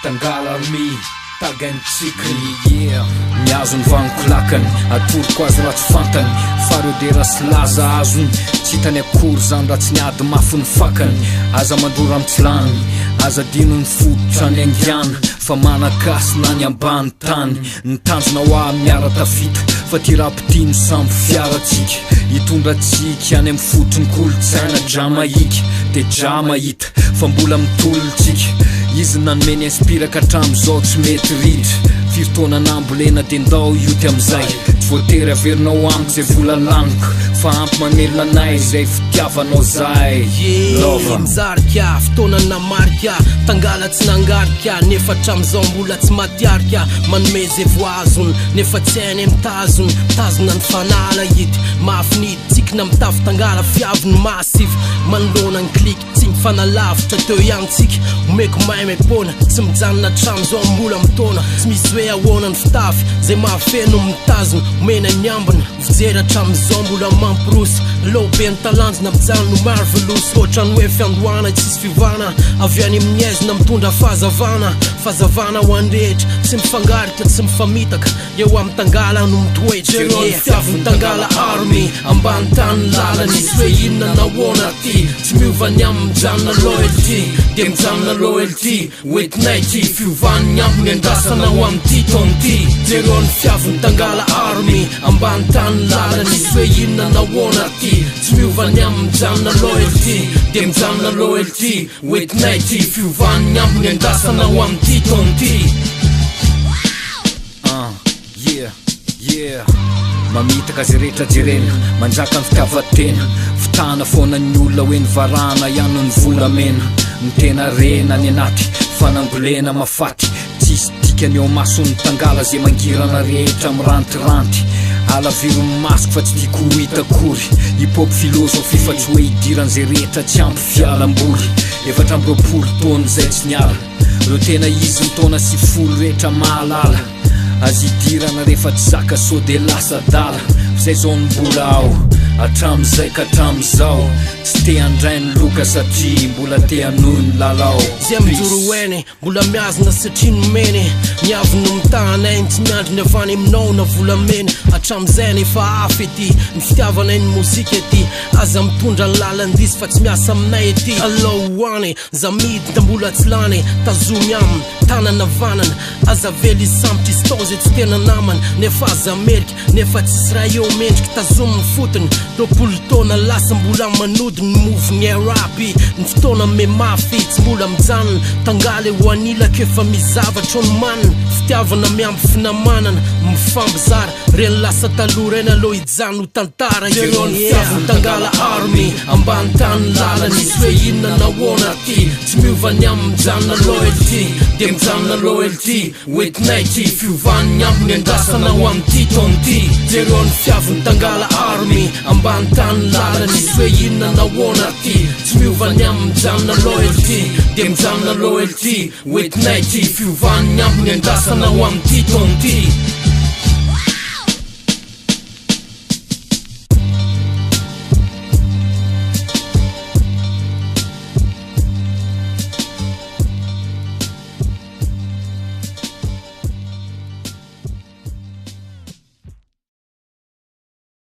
Tangala army tagantsika miazony vanokolakany atoroko azy raha tsy fantany fareo de raha sy laza azony tsy hitany akory zany raha tsy niady mafy ny fakany aza mandora amitsy lany aza dino ny fodotra ny angiana fa manakasy na ny ambany tany ny tanjona hoa miara tafita fa ty rapitino samby fiaratsika hitondra tsika any amin'ny fotony kolotsaina dra mahika de dra mahita fa mbola mitolontsika izy nanomeny inspiraka hatramizao tsy mety ritra fifotoana nambolena de ndao io ty amizay tsy voatery averinao amiko zay vola laniko fa ampy mamelona anay zay fitiavanao zay lova mizarika fotoana namarika tangala tsy nangarika nefa hatramizao mbola tsy matiarika manome zay voazony nefa tsy hainy mitazony mitazona ny fanala hity mahafiniditsika mitafy tangala fiaviny massive manolona ny kliky tsy mifanalavitra teo ihany tsika omeko mahay mepona tsy mijanona hatramizao mbola mitona tsy misy hoe ahoana ny fitafy zay mahafeno mitazona omena ny ambina fijery hatramizao mbola mampirosy lobe ny talanjona mijano marvelous ohatrany hoe fiandohana tsisy fivana avy any amin'ny aizina mitondra fahazavana ho andrehetra tsy mifangarika tsy mifamitaka eo amin'ny tangala no mitoetra fiavy tangala army ambany tany lalany isy hoe inona nahoana ty tsy miovany amin'ny mijanona loyalty de mijanona loyalty oetinay ty fiovany ambiny andrasana ho am'ty tonty jereo ny fiavy tangala army ambany tany lalany isy hoe inona nahoana ty tsy miovany amin'ny mijanona loyalty de mijanona loyalty oetinay ty fiovany ambiny andrasana ho am'ty tonty mamitaka zay rehetra jerena manjaka ny fitiavatena fitana foana ny olona hoe ny varana ihany ny volamena ny tena rena ny anaty fanangolena mafaty tsisy dikany eo mason'ny tangala zay mangirana rehetra mirantiranty alavirony masoko fa tsy tiako ho hitakory hip-hop filosofy fa tsy hoe hidiran'zay rehetra tsy ampy fialamboly efatra amby roapolo taona zay tsy niala reo tena izy mitona sy folo rehetra mahalala azy hidirana rehefa tsy zaka so de lasa dala zay zao ny mbola ao hatramizay ka hatramizao tsy te handray ny loka satria mbola te hanohy ny lalao zay mijoro eny mbola miazona satria nomeny miavy no mitanay tsy miandro ny avany aminao na volameny hatramizay nefa afy ety ny fitiavanay ny mozika ety aza mitondra ny lalandisy fa tsy miasa aminay ety alohoany za mity da mbola tsy lany tazomy aminy tanana vanana aza vely sampy istozy tsy tena namany nefa aza amerika nefa tsisy raha eo mendriky tazomy ny fotony roapolo taona lasa mbola manody ny moviny arapy ny fotoana me mafy tsy mbola mijanona tangala ho anilaka efa mizavatra ony manina fitiavana miampy finamanana mifamby zara reny lasa taloha reny aloha hijano tantara fiavy tangala army ambany tany lalany isy hoe inona nahoana ty tsy miovany amin'ny mijanona loyalty de mijanona loyalty oetinay ty fiovany ambiny andrasana ho am'ty tonty jereo ny fiavy tangala army ambany tany lalany isy hoe inona nahoana ty tsy miovany amin'ny mijanona loyalty de mijanona loyalty oetinay ty fiovany ambiny andrasana ho am'ty tonty